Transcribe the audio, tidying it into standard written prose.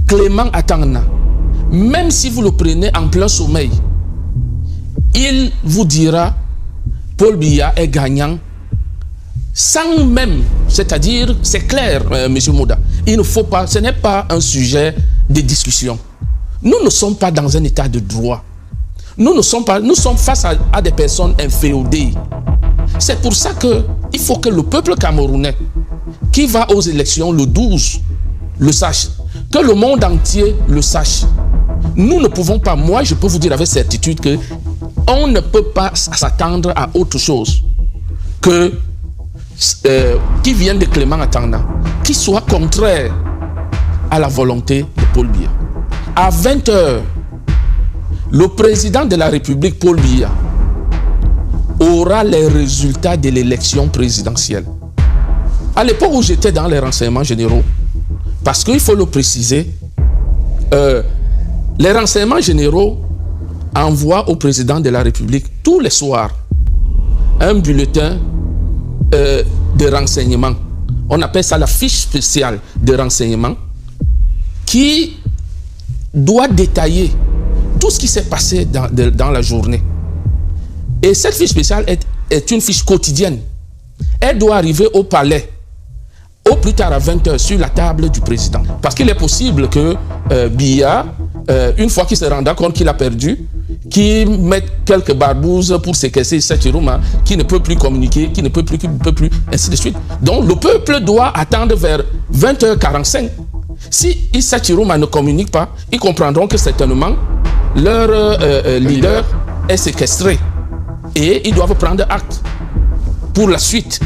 Clément Atangana, même si vous le prenez en plein sommeil, il vous dira Paul Biya est gagnant sans même, c'est-à-dire, c'est clair, M. Mouda, il ne faut pas, ce n'est pas un sujet de discussion. Nous ne sommes pas dans un état de droit. Nous sommes face à des personnes inféodées. C'est pour ça qu'il faut que le peuple camerounais qui va aux élections le 12 le sache, que le monde entier le sache. Nous ne pouvons pas, moi je peux vous dire avec certitude que on ne peut pas s'attendre à autre chose que qui vienne de Clément Atangana, qui soit contraire à la volonté de Paul Biya. À 20h, le président de la République, Paul Biya, aura les résultats de l'élection présidentielle. À l'époque où j'étais dans les renseignements généraux, parce qu'il faut le préciser, les renseignements généraux envoient au président de la République tous les soirs un bulletin de renseignement. On appelle ça la fiche spéciale de renseignement qui doit détailler tout ce qui s'est passé dans la journée. Et cette fiche spéciale est une fiche quotidienne. Elle doit arriver au palais au plus tard à 20h sur la table du président. Parce qu'il est possible que Biya, une fois qu'il se rend compte qu'il a perdu, qu'il mette quelques barbouzes pour séquestrer Sachirouma, qui ne peut plus communiquer, qui ne peut plus, ainsi de suite. Donc le peuple doit attendre vers 20h45. Si Issa Chirouma ne communique pas, ils comprendront que certainement leur leader est séquestré. Et ils doivent prendre acte pour la suite.